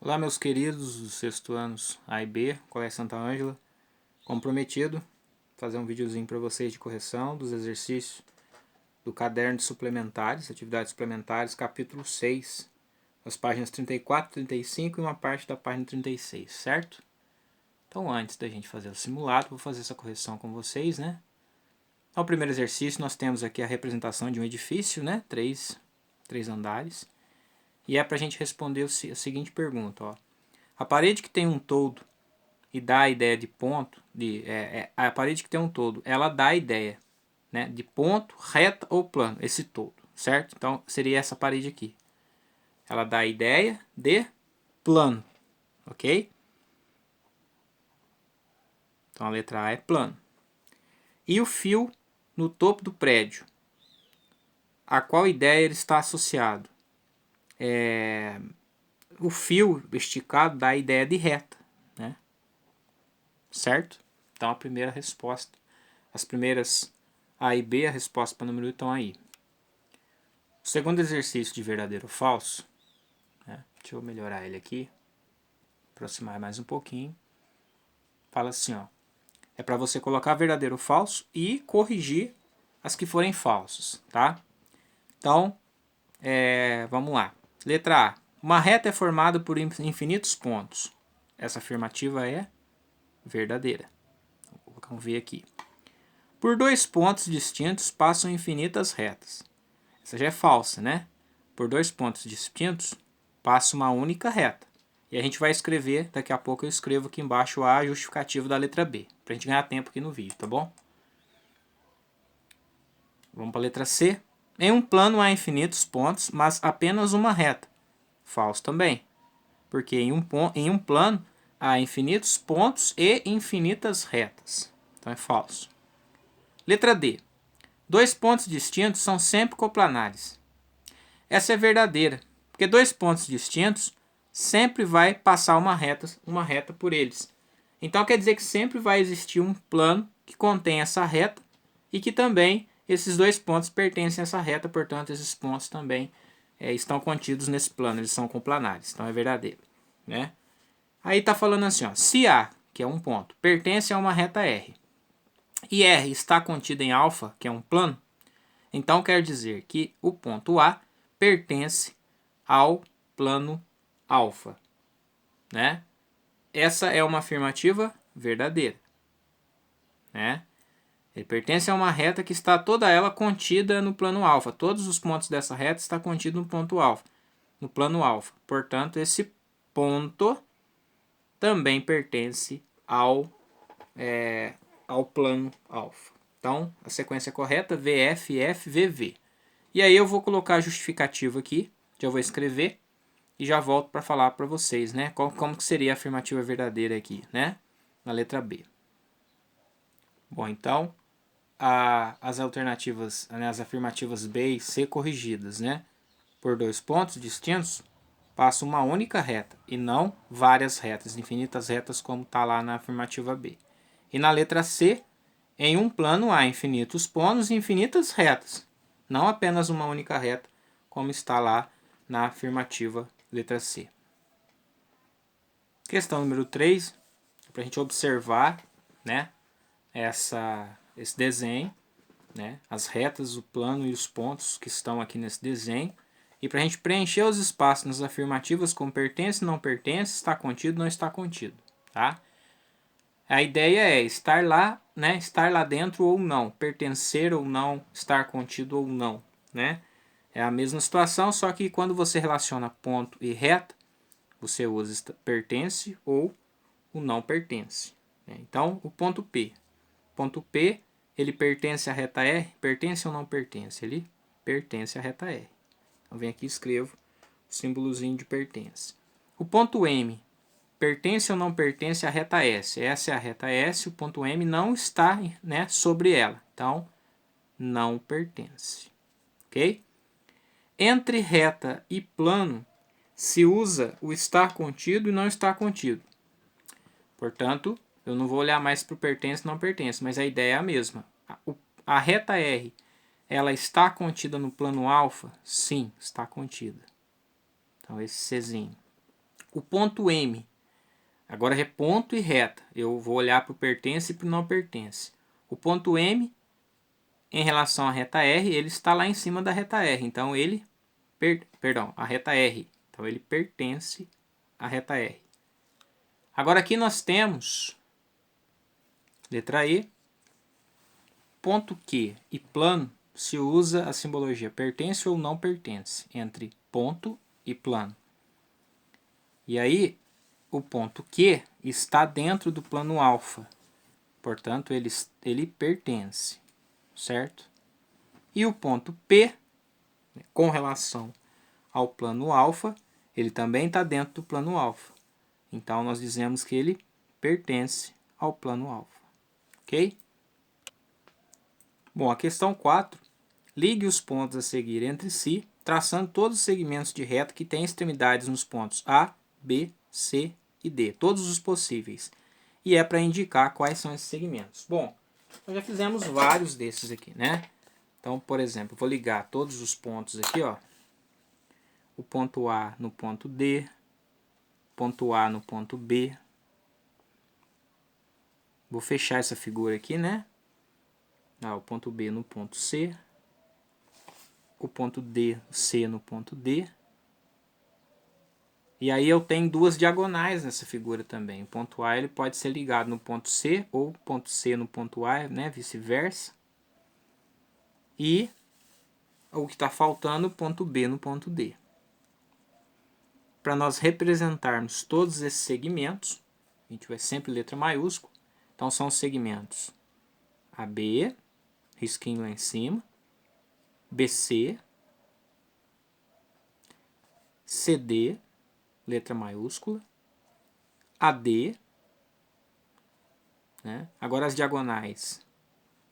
Olá, meus queridos dos sexto anos A e B, Colégio Santa Ângela. Comprometido, fazer um videozinho para vocês de correção dos exercícios do caderno de suplementares, atividades suplementares, capítulo 6, as páginas 34, 35 e uma parte da página 36, certo? Então, antes da gente fazer o simulado, vou fazer essa correção com vocês, né? No primeiro exercício, nós temos aqui a representação de um edifício, né? Três andares. E é para a gente responder a seguinte pergunta, ó. A parede que tem um todo e dá a ideia de ponto, a parede que tem um todo, ela dá a ideia, né, de ponto, reta ou plano, esse todo, certo? Então, seria essa parede aqui. Ela dá a ideia de plano, ok? Então, a letra A é plano. E o fio no topo do prédio, a qual ideia ele está associado? O fio esticado dá a ideia de reta, né? Certo? Então, a primeira resposta. As primeiras A e B, a resposta para o número 1 estão aí. O segundo exercício de verdadeiro ou falso, né? Deixa eu melhorar ele aqui, aproximar mais um pouquinho. Fala assim, ó, é para você colocar verdadeiro ou falso e corrigir as que forem falsas, tá? Então, vamos lá. Letra A. Uma reta é formada por infinitos pontos. Essa afirmativa é verdadeira. Vou colocar um V aqui. Por dois pontos distintos passam infinitas retas. Essa já é falsa, né? Por dois pontos distintos passa uma única reta. E a gente vai escrever, daqui a pouco eu escrevo aqui embaixo a justificativa da letra B, pra gente ganhar tempo aqui no vídeo, tá bom? Vamos para a letra C. Em um plano há infinitos pontos, mas apenas uma reta. Falso também, porque em um plano há infinitos pontos e infinitas retas. Então é falso. Letra D. Dois pontos distintos são sempre coplanares. Essa é verdadeira, porque dois pontos distintos sempre vai passar uma reta por eles. Então quer dizer que sempre vai existir um plano que contém essa reta e que também esses dois pontos pertencem a essa reta, portanto esses pontos também estão contidos nesse plano, eles são coplanares, então é verdadeiro, né? Aí está falando assim, ó, se A, que é um ponto, pertence a uma reta R, e R está contido em alfa, que é um plano, então quer dizer que o ponto A pertence ao plano alfa, né? Essa é uma afirmativa verdadeira, né? Ele pertence a uma reta que está toda ela contida no plano alfa. Todos os pontos dessa reta estão contidos no ponto alfa, no plano alfa. Portanto, esse ponto também pertence ao plano alfa. Então, a sequência correta VF, F, VV. E aí eu vou colocar a justificativa aqui, já vou escrever e já volto para falar para vocês, né? Como que seria a afirmativa verdadeira aqui, né? Na letra B. Bom, então, as alternativas, né, as afirmativas B e C corrigidas, né? Por dois pontos distintos, passa uma única reta e não várias retas, infinitas retas como está lá na afirmativa B. E na letra C, em um plano há infinitos pontos e infinitas retas, não apenas uma única reta, como está lá na afirmativa letra C. Questão número 3, para a gente observar, né, esse desenho, né, as retas, o plano e os pontos que estão aqui nesse desenho, e para a gente preencher os espaços nas afirmativas como pertence, não pertence, está contido, não está contido, tá? A ideia é estar lá, né, estar lá dentro ou não, pertencer ou não, estar contido ou não, né? É a mesma situação, só que quando você relaciona ponto e reta, você usa pertence ou o não pertence, né? Então, o ponto P. Ponto P, ele pertence à reta R? Pertence ou não pertence? Ele pertence à reta R. Então, vem aqui e escrevo o símbolozinho de pertence. O ponto M, pertence ou não pertence à reta S? Essa é a reta S, o ponto M não está, né, sobre ela. Então, não pertence. Ok? Entre reta e plano, se usa o estar contido e não estar contido. Portanto, eu não vou olhar mais para o pertence e não pertence, mas a ideia é a mesma. A reta R, ela está contida no plano alfa? Sim, está contida. Então, esse Czinho. O ponto M, agora é ponto e reta. Eu vou olhar para o pertence e para o não pertence. O ponto M, em relação à reta R, ele está lá em cima da reta R. Então, ele... Perdão, a reta R. Então, ele pertence à reta R. Agora, aqui nós temos... Letra E. Ponto Q e plano se usa a simbologia pertence ou não pertence entre ponto e plano. E aí, o ponto Q está dentro do plano alfa. Portanto, ele pertence, certo? E o ponto P, com relação ao plano alfa, ele também está dentro do plano alfa. Então, nós dizemos que ele pertence ao plano alfa. Ok? Bom, a questão 4. Ligue os pontos a seguir entre si, traçando todos os segmentos de reta que têm extremidades nos pontos A, B, C e D. Todos os possíveis. E é para indicar quais são esses segmentos. Bom, nós já fizemos vários desses aqui, né? Então, por exemplo, eu vou ligar todos os pontos aqui, ó. O ponto A no ponto D, ponto A no ponto B. Vou fechar essa figura aqui, né? O ponto B no ponto C, o ponto D, C no ponto D. E aí eu tenho duas diagonais nessa figura também. O ponto A ele pode ser ligado no ponto C ou ponto C no ponto A, né? Vice-versa. E o que está faltando, o ponto B no ponto D. Para nós representarmos todos esses segmentos, a gente vai sempre letra maiúscula. Então são os segmentos AB, risquinho lá em cima, BC, CD, letra maiúscula, AD, né? Agora as diagonais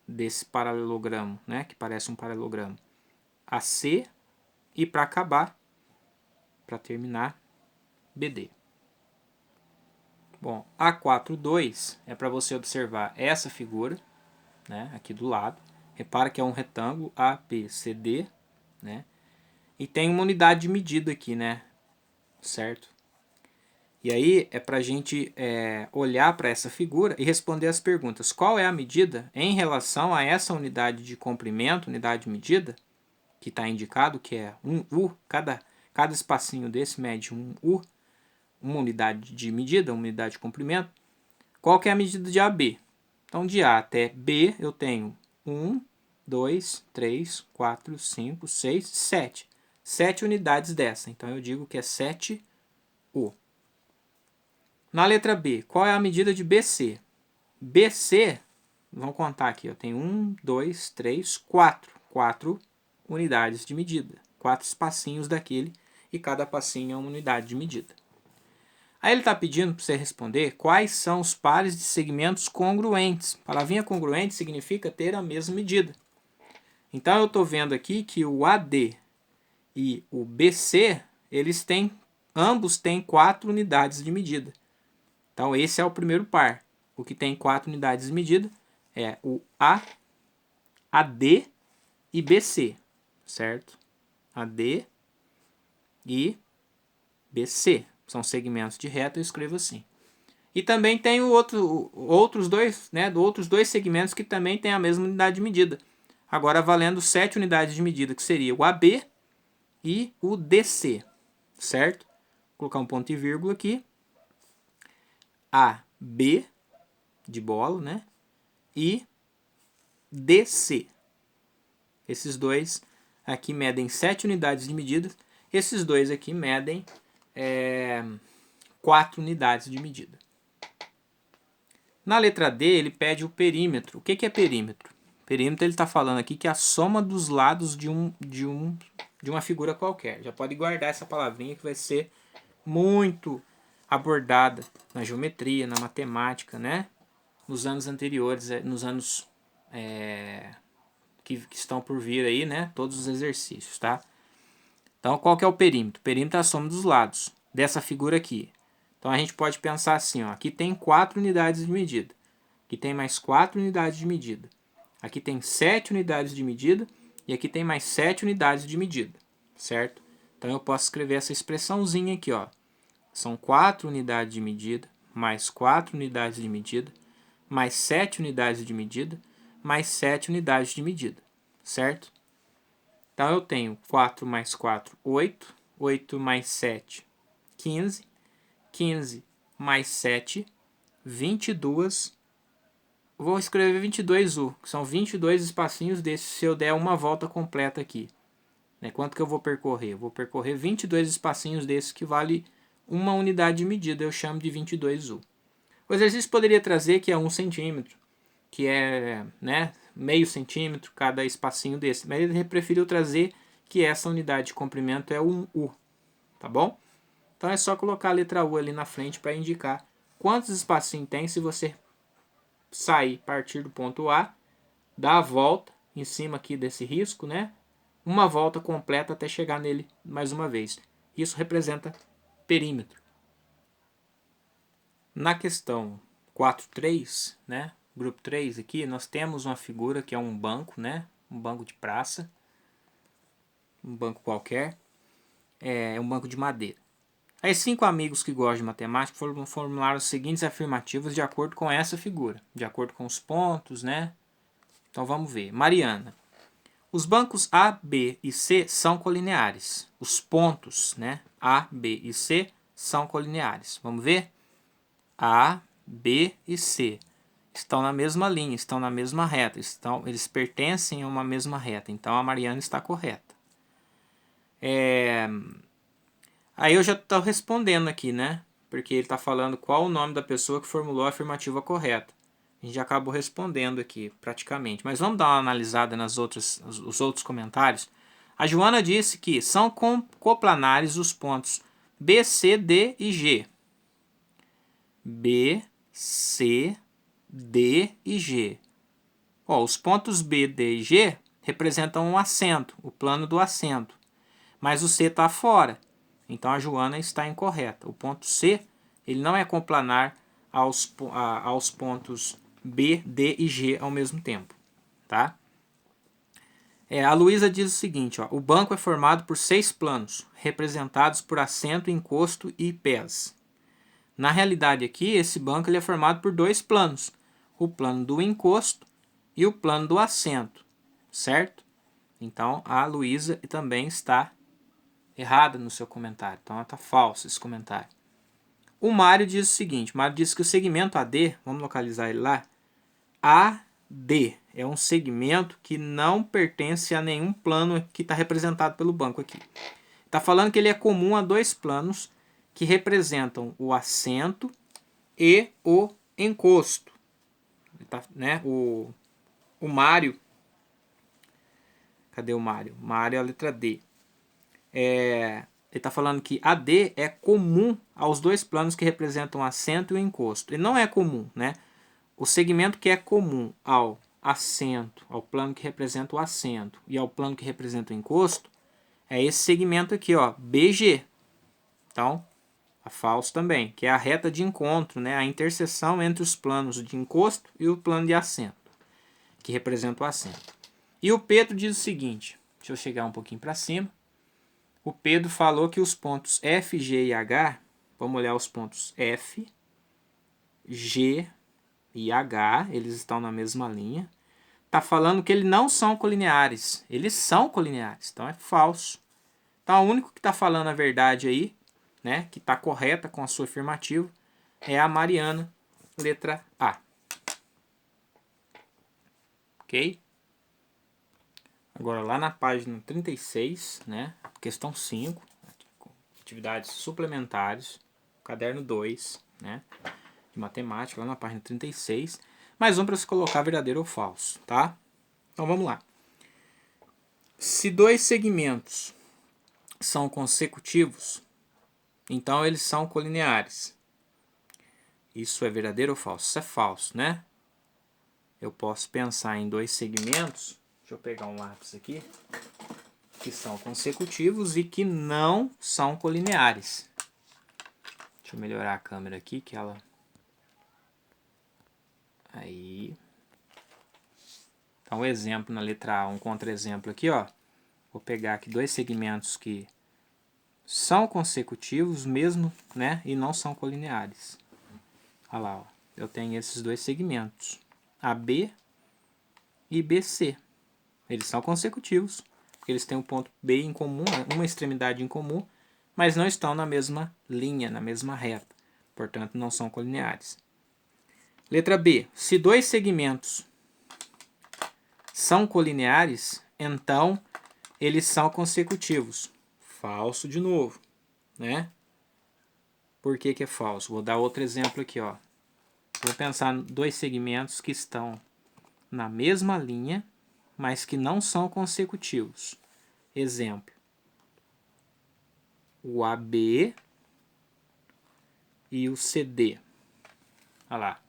desse paralelogramo, né? Que parece um paralelogramo, AC, e para acabar, para terminar, BD. Bom, A42 é para você observar essa figura, né? Aqui do lado. Repara que é um retângulo ABCD, né? E tem uma unidade de medida aqui, né? Certo? E aí é para a gente olhar para essa figura e responder as perguntas. Qual é a medida em relação a essa unidade de comprimento, unidade de medida, que está indicado, que é 1 U, cada espacinho desse mede 1 U, uma unidade de medida, uma unidade de comprimento. Qual que é a medida de AB? Então, de A até B eu tenho 1, 2, 3, 4, 5, 6, 7. 7 unidades dessa. Então, eu digo que é 7 U. Na letra B, qual é a medida de BC? BC, vamos contar aqui, eu tenho 1, 2, 3, 4. 4 unidades de medida. 4 espacinhos daquele e cada passinho é uma unidade de medida. Aí ele está pedindo para você responder quais são os pares de segmentos congruentes. Palavrinha congruente significa ter a mesma medida. Então eu estou vendo aqui que o AD e o BC, ambos têm 4 unidades de medida. Então esse é o primeiro par. O que tem 4 unidades de medida é o A, AD e BC, certo? AD e BC. São segmentos de reta, eu escrevo assim. E também tem outros dois segmentos que também têm a mesma unidade de medida. Agora valendo 7 unidades de medida, que seria o AB e o DC, certo? Vou colocar um ponto e vírgula aqui. AB, de bola, né? E DC. Esses dois aqui medem 7 unidades de medida. Esses dois aqui medem 4 unidades de medida. Na letra D, ele pede o perímetro. O que é perímetro? Perímetro, ele está falando aqui que é a soma dos lados de uma figura qualquer. Já pode guardar essa palavrinha que vai ser muito abordada na geometria, na matemática, né? Nos anos anteriores, nos anos que estão por vir aí, né? Todos os exercícios, tá? Então, qual que é o perímetro? O perímetro é a soma dos lados dessa figura aqui. Então, a gente pode pensar assim, ó, aqui tem 4 unidades de medida. Aqui tem mais 4 unidades de medida. Aqui tem 7 unidades de medida. E aqui tem mais 7 unidades de medida, certo? Então, eu posso escrever essa expressãozinha aqui, ó. são 4 unidades de medida, mais 4 unidades de medida, mais 7 unidades de medida, mais 7 unidades de medida, certo? Então, eu tenho 4 mais 4, 8, 8 mais 7, 15, 15 mais 7, 22. Vou escrever 22U, que são 22 espacinhos desses se eu der uma volta completa aqui. Né? Quanto que eu vou percorrer? Eu vou percorrer 22 espacinhos desses que vale uma unidade de medida, eu chamo de 22U. O exercício poderia trazer que é 1 centímetro, que é, né, meio centímetro cada espacinho desse, mas ele preferiu trazer que essa unidade de comprimento é um U, tá bom? Então é só colocar a letra U ali na frente para indicar quantos espacinhos tem se você sair, partir do ponto A, dar a volta em cima aqui desse risco, né? Uma volta completa até chegar nele mais uma vez. Isso representa perímetro. Na questão 4.3, né? Grupo 3 aqui, nós temos uma figura que é um banco, né? Um banco de praça. Um banco qualquer. É um banco de madeira. Aí 5 amigos que gostam de matemática foram formular os seguintes afirmativos de acordo com essa figura. De acordo com os pontos, né? Então vamos ver. Mariana. Os bancos A, B e C são colineares. Os pontos, né? A, B e C são colineares. Vamos ver? A, B e C estão na mesma linha, estão na mesma reta. Eles pertencem a uma mesma reta. Então a Mariana está correta. Aí eu já estou respondendo aqui, né? Porque ele está falando qual o nome da pessoa que formulou a afirmativa correta. A gente já acabou respondendo aqui, praticamente. Mas vamos dar uma analisada nos outros comentários. A Joana disse que são coplanares os pontos B, C, D e G. B, C, D e G. Ó, os pontos B, D e G representam um acento, o plano do acento. Mas o C está fora. Então a Joana está incorreta. O ponto C ele não é coplanar aos pontos B, D e G ao mesmo tempo. Tá? A Luísa diz o seguinte, ó, o banco é formado por 6 planos, representados por assento, encosto e pés. Na realidade aqui, esse banco ele é formado por 2 planos, o plano do encosto e o plano do assento, certo? Então a Luísa também está errada no seu comentário, então está falso esse comentário. O Mário diz o seguinte, o Mário diz que o segmento AD, vamos localizar ele lá, AD é um segmento que não pertence a nenhum plano que está representado pelo banco aqui. Está falando que ele é comum a 2 planos que representam o assento e o encosto. Tá, né? O Mário, cadê o Mário? Mário é a letra D. Ele está falando que AD é comum aos 2 planos que representam o assento e o encosto. Ele não é comum, né? O segmento que é comum ao assento, ao plano que representa o assento e ao plano que representa o encosto, é esse segmento aqui, ó, BG. Então, a falso também, que é a reta de encontro, né, a interseção entre os planos de encosto e o plano de assento, que representa o assento. E o Pedro diz o seguinte, deixa eu chegar um pouquinho para cima. O Pedro falou que os pontos F, G e H, vamos olhar os pontos F, G e H, eles estão na mesma linha. Está falando que eles não são colineares. Eles são colineares, então é falso. Então, o único que está falando a verdade aí, né, que está correta com a sua afirmativa, é a Mariana, letra A. Ok? Agora, lá na página 36, né, questão 5, atividades suplementares, caderno 2, né, de matemática, lá na página 36. Mais um para se colocar verdadeiro ou falso, tá? Então, vamos lá. Se 2 segmentos são consecutivos, então eles são colineares. Isso é verdadeiro ou falso? Isso é falso, né? Eu posso pensar em 2 segmentos, deixa eu pegar um lápis aqui, que são consecutivos e que não são colineares. Deixa eu melhorar a câmera aqui, que ela... Aí. Então, o exemplo na letra A, um contra-exemplo aqui, ó. Vou pegar aqui 2 segmentos que são consecutivos mesmo, né? E não são colineares. Olha lá, ó. Eu tenho esses dois segmentos, AB e BC. Eles são consecutivos, porque eles têm um ponto B em comum, uma extremidade em comum, mas não estão na mesma linha, na mesma reta. Portanto, não são colineares. Letra B. Se dois segmentos são colineares, então eles são consecutivos. Falso de novo, né? Por que que é falso? Vou dar outro exemplo aqui, ó. Vou pensar em dois segmentos que estão na mesma linha, mas que não são consecutivos. Exemplo. O AB e o CD. Olha lá.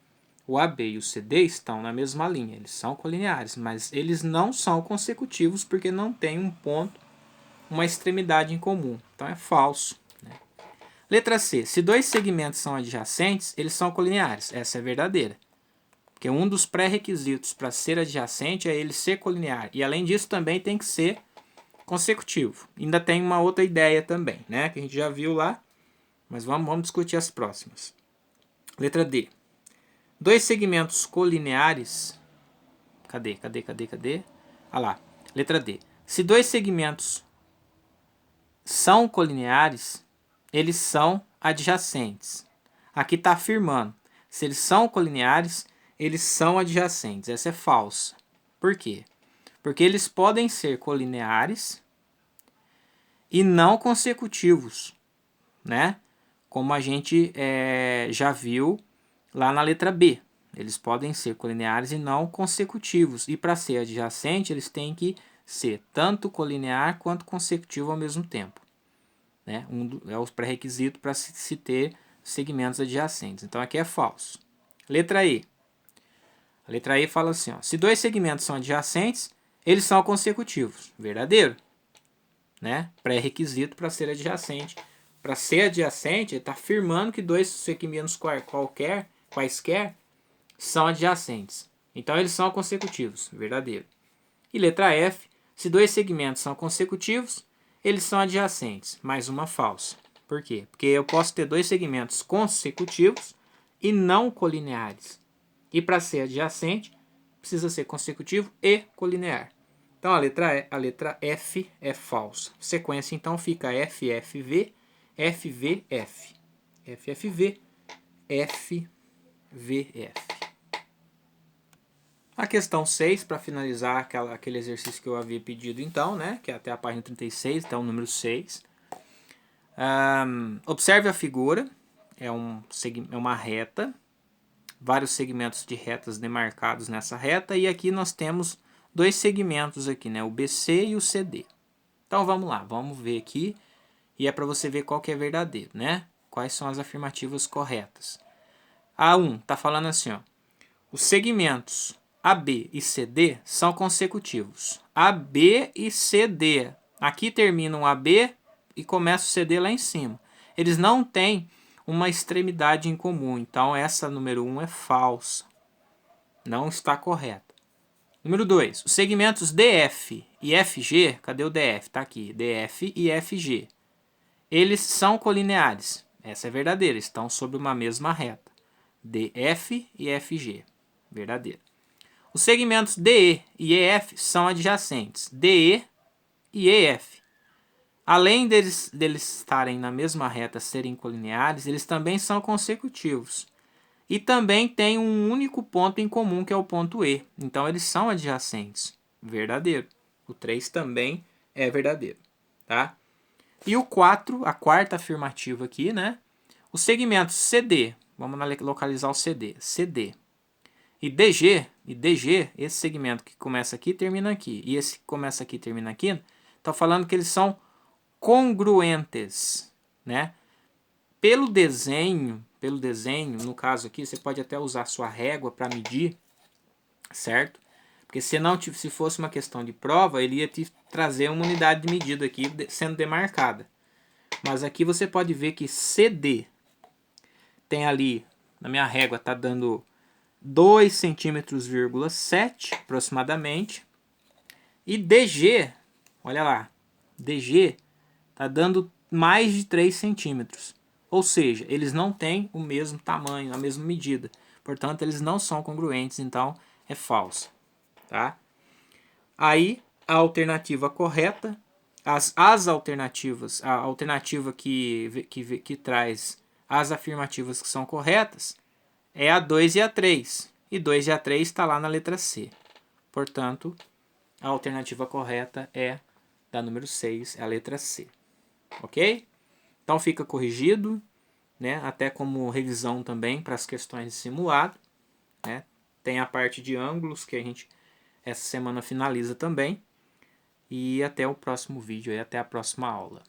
O AB e o CD estão na mesma linha, eles são colineares, mas eles não são consecutivos porque não tem um ponto, uma extremidade em comum. Então é falso. Né? Letra C. Se dois segmentos são adjacentes, eles são colineares. Essa é verdadeira. Porque um dos pré-requisitos para ser adjacente é ele ser colinear. E além disso também tem que ser consecutivo. Ainda tem uma outra ideia também, né? Que a gente já viu lá. Mas vamos discutir as próximas. Letra D. Dois segmentos colineares. Cadê? Ah lá. Letra D. Se dois segmentos são colineares, eles são adjacentes. Aqui está afirmando. Se eles são colineares, eles são adjacentes. Essa é falsa. Por quê? Porque eles podem ser colineares e não consecutivos, né? Como a gente já viu lá na letra B. Eles podem ser colineares e não consecutivos. E para ser adjacente, eles têm que ser tanto colinear quanto consecutivo ao mesmo tempo. Né? É o pré-requisito para se ter segmentos adjacentes. Então aqui é falso. Letra E. A letra E fala assim, ó, se dois segmentos são adjacentes, eles são consecutivos. Verdadeiro. Né? Pré-requisito para ser adjacente. Para ser adjacente, ele está afirmando que dois segmentos quaisquer são adjacentes. Então eles são consecutivos. Verdadeiro. E letra F, se dois segmentos são consecutivos, eles são adjacentes. Mais uma falsa. Por quê? Porque eu posso ter dois segmentos consecutivos e não colineares. E para ser adjacente, precisa ser consecutivo e colinear. Então a letra F é falsa. Sequência então fica FFV, FVF. FFV, FVF. A questão 6, para finalizar aquele exercício que eu havia pedido então, né, que é até a página 36, então o número 6. Observe a figura, é uma reta, vários segmentos de retas demarcados nessa reta, e aqui nós temos dois segmentos aqui, né, o BC e o CD. Então vamos lá, vamos ver aqui, e é para você ver qual que é verdadeiro, né? Quais são as afirmativas corretas. A1 está falando assim, ó, os segmentos AB e CD são consecutivos. AB e CD. Aqui termina um AB e começa o CD lá em cima. Eles não têm uma extremidade em comum. Então essa número 1 é falsa. Não está correta. Número 2. Os segmentos DF e FG. Cadê o DF? Está aqui. DF e FG. Eles são colineares. Essa é verdadeira. Estão sobre uma mesma reta. DF e FG. Verdadeiro. Os segmentos DE e EF são adjacentes. DE e EF. Além deles estarem na mesma reta, serem colineares, eles também são consecutivos. E também têm um único ponto em comum, que é o ponto E. Então eles são adjacentes. Verdadeiro. O 3 também é verdadeiro. Tá? E o 4, a quarta afirmativa aqui, né? Os segmentos CD. Vamos localizar o CD. CD. E DG, esse segmento que começa aqui termina aqui, e esse que começa aqui termina aqui, está falando que eles são congruentes, né? Pelo desenho, no caso aqui, você pode até usar sua régua para medir, certo? Porque se fosse uma questão de prova, ele ia te trazer uma unidade de medida aqui sendo demarcada. Mas aqui você pode ver que CD tem ali, na minha régua, está dando 2,7 cm aproximadamente. E DG, olha lá, DG está dando mais de 3 centímetros. Ou seja, eles não têm o mesmo tamanho, a mesma medida. Portanto, eles não são congruentes, então é falsa. Tá? Aí, a alternativa correta, as alternativas, a alternativa que traz as afirmativas que são corretas é a 2 e a 3. E 2 e a 3 está lá na letra C. Portanto, a alternativa correta é da número 6, é a letra C. Ok? Então fica corrigido, né? Até como revisão também para as questões de simulado. Né? Tem a parte de ângulos que a gente essa semana finaliza também. E até o próximo vídeo, até a próxima aula.